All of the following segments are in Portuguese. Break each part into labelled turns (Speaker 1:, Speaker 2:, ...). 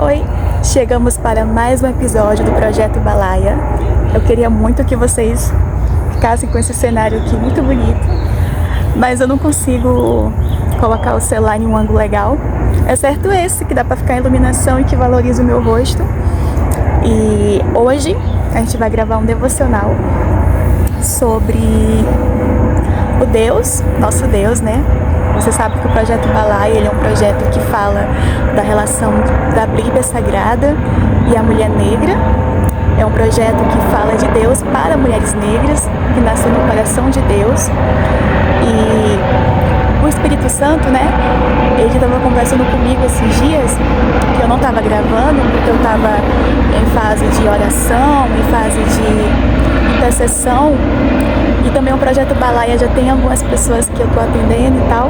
Speaker 1: Oi, chegamos para mais um episódio do Projeto Balaia. Eu queria muito que vocês ficassem com esse cenário aqui muito bonito, mas eu não consigo colocar o celular em um ângulo legal, exceto esse que dá para ficar em iluminação e que valoriza o meu rosto. E hoje a gente vai gravar um devocional sobre o Deus, nosso Deus, né? Você sabe que o Projeto Balaia, ele é um projeto que fala da relação da Bíblia Sagrada e a mulher negra. É um projeto que fala de Deus para mulheres negras, que nasceu no coração de Deus. E o Espírito Santo, né? Ele estava conversando comigo esses dias, que eu não estava gravando, porque eu estava em fase de oração, em fase de intercessão. E também o Projeto Balaia já tem algumas pessoas que eu estou atendendo e tal.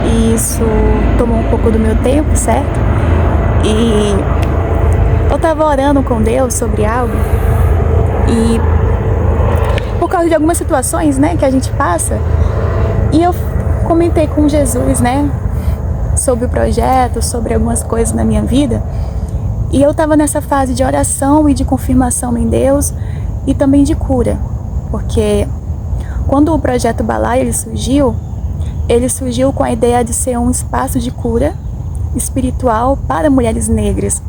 Speaker 1: E isso tomou um pouco do meu tempo, certo? E eu estava orando com Deus sobre algo. E por causa de algumas situações, né, que a gente passa. E eu comentei com Jesus, né, sobre o projeto, sobre algumas coisas na minha vida. E eu estava nessa fase de oração e de confirmação em Deus e também de cura. Porque quando o Projeto Balaia ele surgiu com a ideia de ser um espaço de cura espiritual para mulheres negras.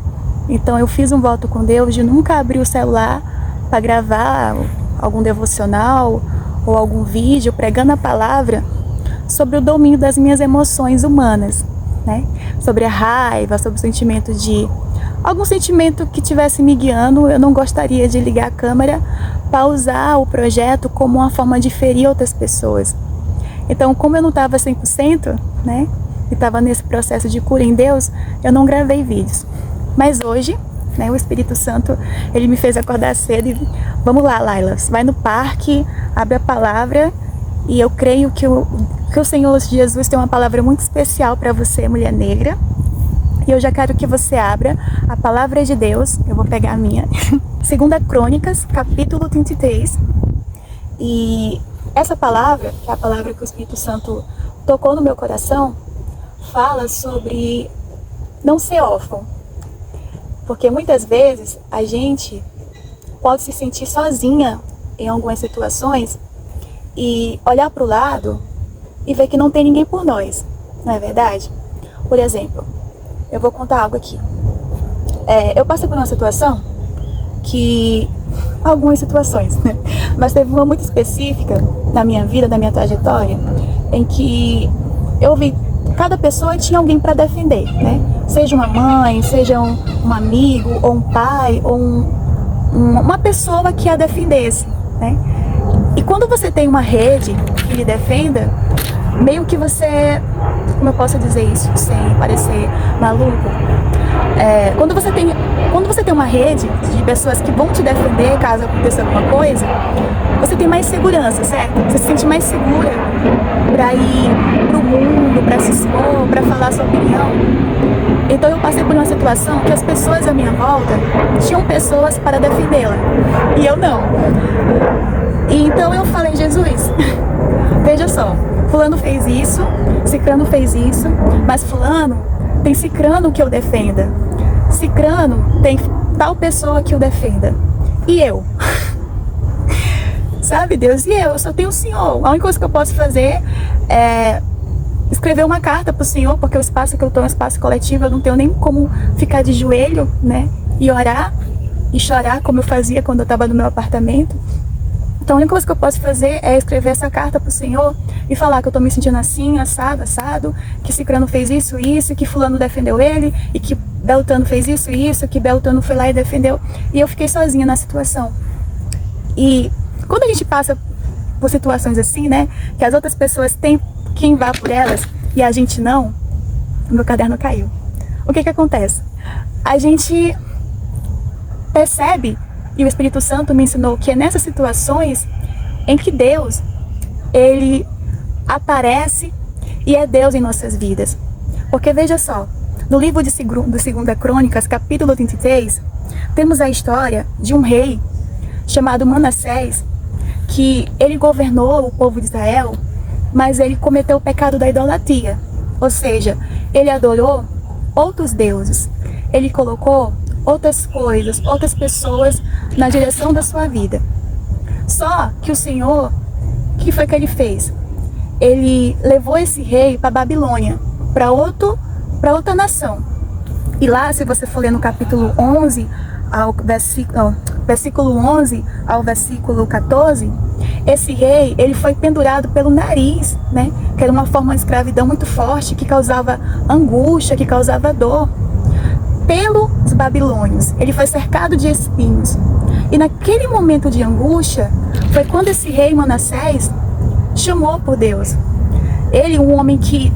Speaker 1: Então eu fiz um voto com Deus de nunca abrir o celular para gravar algum devocional ou algum vídeo pregando a palavra sobre o domínio das minhas emoções humanas, né? Sobre a raiva, sobre o sentimento de algum sentimento que estivesse me guiando. Eu não gostaria de ligar a câmera para usar o projeto como uma forma de ferir outras pessoas. Então, como eu não estava 100%, né, e estava nesse processo de cura em Deus, eu não gravei vídeos. Mas hoje, né, o Espírito Santo, ele me fez acordar cedo e vamos lá, Laila, vai no parque, abre a palavra, e eu creio que o Senhor Jesus tem uma palavra muito especial para você, mulher negra. E eu já quero que você abra a palavra de Deus. Eu vou pegar a minha. 2 Crônicas, capítulo 33. E essa palavra, que é a palavra que o Espírito Santo tocou no meu coração, fala sobre não ser órfão. Porque muitas vezes a gente pode se sentir sozinha em algumas situações e olhar para o lado e ver que não tem ninguém por nós. Não é verdade? Por exemplo, eu vou contar algo aqui. Eu passei por uma situação algumas situações, né? Mas teve uma muito específica na minha vida, na minha trajetória, em que eu vi cada pessoa tinha alguém para defender, né? Seja uma mãe, seja um amigo, ou um pai, ou uma pessoa que a defendesse, né? E quando você tem uma rede que lhe defenda, meio que você, como eu posso dizer isso sem parecer maluco, quando você tem uma rede de pessoas que vão te defender caso aconteça alguma coisa, você tem mais segurança, certo? Você se sente mais segura para ir pro mundo, para se expor, para falar sua opinião. Então eu passei por uma situação que as pessoas à minha volta tinham pessoas para defendê-la e eu não. E então eu falei, Jesus, veja só, fulano fez isso, cicrano fez isso, mas fulano tem cicrano que eu defenda. Cicrano tem tal pessoa que eu defenda. E eu? Sabe, Deus? E eu só tenho o Senhor. A única coisa que eu posso fazer é escrever uma carta pro Senhor, porque o espaço que eu tô é um espaço coletivo, eu não tenho nem como ficar de joelho, né? E orar e chorar como eu fazia quando eu tava no meu apartamento. Então a única coisa que eu posso fazer é escrever essa carta pro Senhor e falar que eu tô me sentindo assim, assado, que cicrano fez isso, que fulano defendeu ele, e que Beltano fez isso, que Beltano foi lá e defendeu. E eu fiquei sozinha na situação. E quando a gente passa por situações assim, né, que as outras pessoas têm quem vá por elas e a gente não, o meu caderno caiu. O que acontece? A gente percebe, e o Espírito Santo me ensinou que é nessas situações em que Deus, ele aparece e é Deus em nossas vidas. Porque veja só, no livro de 2 Crônicas, capítulo 33, temos a história de um rei chamado Manassés, que ele governou o povo de Israel, mas ele cometeu o pecado da idolatria. Ou seja, ele adorou outros deuses. ele colocou outras coisas, outras pessoas na direção da sua vida. Só que o Senhor, o que foi que ele fez? Ele levou esse rei para Babilônia, para outra nação. E lá, se você for ler no capítulo 11, versículo 11 ao versículo 14, esse rei, ele foi pendurado pelo nariz, né? Que era uma forma de escravidão muito forte, que causava angústia, que causava dor. Pelos babilônios, ele foi cercado de espinhos. E naquele momento de angústia, foi quando esse rei Manassés chamou por Deus. Ele, um homem que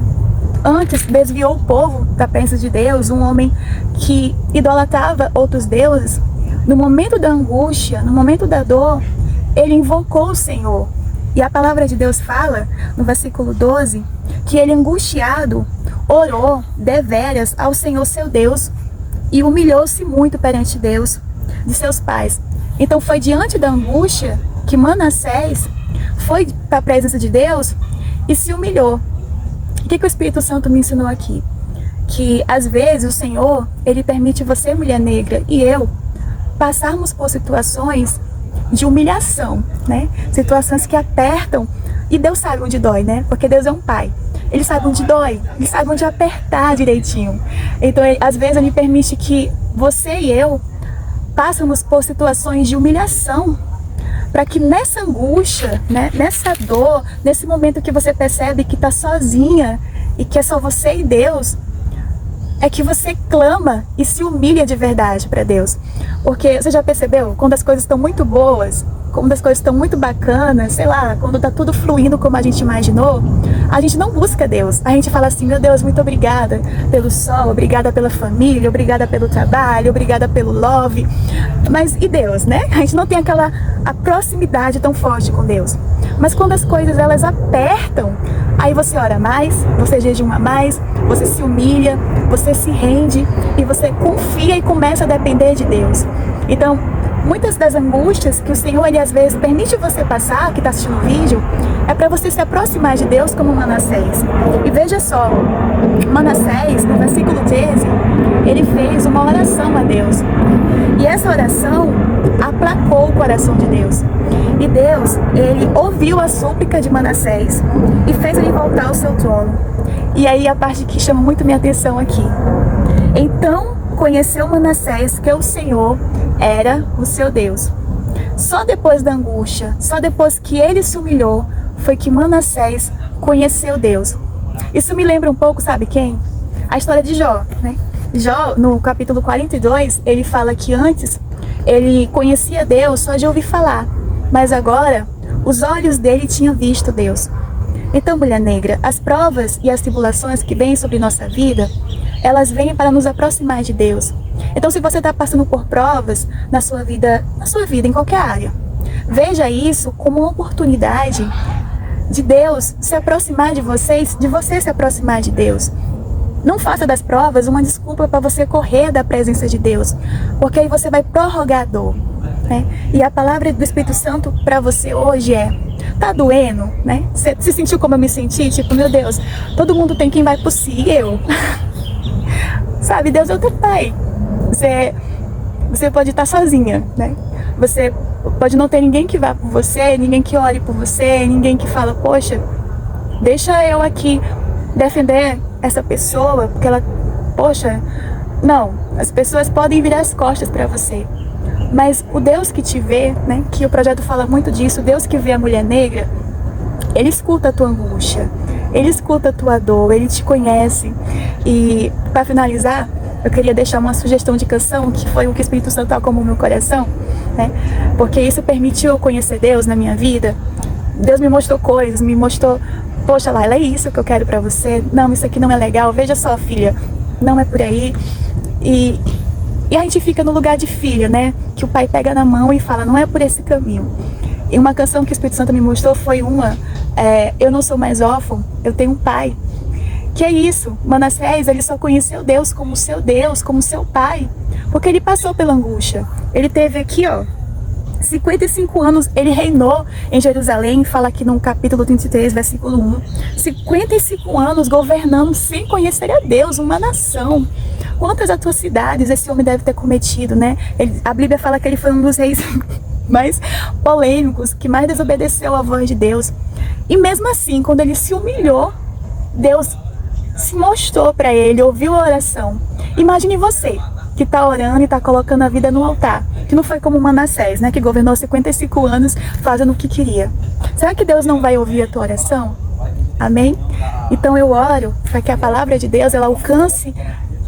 Speaker 1: antes desviou o povo da presença de Deus, um homem que idolatrava outros deuses, no momento da angústia, no momento da dor, ele invocou o Senhor. E a palavra de Deus fala, no versículo 12, que ele, angustiado, orou deveras ao Senhor seu Deus e humilhou-se muito perante Deus de seus pais. Então foi diante da angústia que Manassés foi para a presença de Deus e se humilhou. O que o Espírito Santo me ensinou aqui? Que às vezes o Senhor, ele permite você, mulher negra, e eu, passarmos por situações de humilhação, né? Situações que apertam, e Deus sabe onde dói, né? Porque Deus é um pai. Ele sabe onde dói, ele sabe onde apertar direitinho. Então, às vezes, ele permite que você e eu passemos por situações de humilhação, para que nessa angústia, né, nessa dor, nesse momento que você percebe que está sozinha e que é só você e Deus, é que você clama e se humilha de verdade para Deus. Porque você já percebeu, quando as coisas estão muito boas, quando as coisas estão muito bacanas, sei lá, quando está tudo fluindo como a gente imaginou, a gente não busca Deus. A gente fala assim, meu Deus, muito obrigada pelo sol, obrigada pela família, obrigada pelo trabalho, obrigada pelo love. Mas e Deus, né? A gente não tem a proximidade tão forte com Deus. Mas quando as coisas elas apertam, aí você ora mais, você jejuma mais, você se humilha, você se rende e você confia e começa a depender de Deus. Então, muitas das angústias que o Senhor, ele às vezes permite você passar, que está assistindo o vídeo, é para você se aproximar de Deus como Manassés. E veja só, Manassés, no versículo 13, ele fez uma oração a Deus. E essa oração aplacou o coração de Deus. E Deus, ele ouviu a súplica de Manassés e fez ele voltar ao seu trono. E aí a parte que chama muito minha atenção aqui. Então conheceu Manassés que o Senhor era o seu Deus. Só depois da angústia, só depois que ele se humilhou, foi que Manassés conheceu Deus. Isso me lembra um pouco, sabe quem? A história de Jó, né? Jó, no capítulo 42, ele fala que antes ele conhecia Deus só de ouvir falar, mas agora os olhos dele tinham visto Deus. Então, mulher negra, as provas e as tribulações que vêm sobre nossa vida, elas vêm para nos aproximar de Deus. Então, se você está passando por provas na sua vida, em qualquer área, veja isso como uma oportunidade de Deus se aproximar de vocês, de você se aproximar de Deus. Não faça das provas uma desculpa para você correr da presença de Deus, porque aí você vai prorrogar a dor, né? E a palavra do Espírito Santo para você hoje é: tá doendo, né? Você se sentiu como eu me senti? Tipo, meu Deus, todo mundo tem quem vai por si, eu. Sabe, Deus é o teu pai. Você pode estar sozinha, né? Você pode não ter ninguém que vá por você, ninguém que ore por você, ninguém que fala, poxa, deixa eu aqui defender essa pessoa, porque ela, poxa, não, as pessoas podem virar as costas para você, mas o Deus que te vê, né, que o projeto fala muito disso, o Deus que vê a mulher negra, ele escuta a tua angústia, ele escuta a tua dor, ele te conhece. E para finalizar, eu queria deixar uma sugestão de canção, que foi o que o Espírito Santo tocou no meu coração, né, porque isso permitiu eu conhecer Deus na minha vida. Deus me mostrou coisas, me mostrou, poxa, Laila, é isso que eu quero pra você. Não, isso aqui não é legal. Veja só, filha, não é por aí. E a gente fica no lugar de filha, né? Que o pai pega na mão e fala, não é por esse caminho. E uma canção que o Espírito Santo me mostrou foi eu não sou mais órfão, eu tenho um pai. Que é isso, Manassés, ele só conheceu Deus, como seu pai, porque ele passou pela angústia. Ele teve aqui, 55 anos, ele reinou em Jerusalém, fala aqui no capítulo 33, versículo 1. 55 anos governando sem conhecer a Deus, uma nação. quantas atrocidades esse homem deve ter cometido, né? A Bíblia fala que ele foi um dos reis mais polêmicos, que mais desobedeceu à voz de Deus. E mesmo assim, quando ele se humilhou, Deus se mostrou para ele, ouviu a oração. Imagine você, que está orando e está colocando a vida no altar, que não foi como Manassés, né, que governou 55 anos fazendo o que queria. Será que Deus não vai ouvir a tua oração? Amém? Então eu oro para que a palavra de Deus ela alcance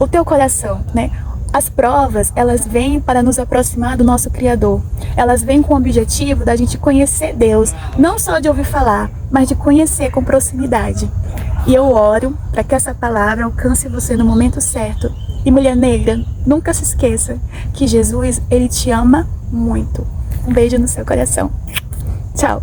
Speaker 1: o teu coração, né? As provas, elas vêm para nos aproximar do nosso Criador. Elas vêm com o objetivo da gente conhecer Deus, não só de ouvir falar, mas de conhecer com proximidade. E eu oro para que essa palavra alcance você no momento certo. E mulher negra, nunca se esqueça que Jesus, ele te ama muito. Um beijo no seu coração. Tchau.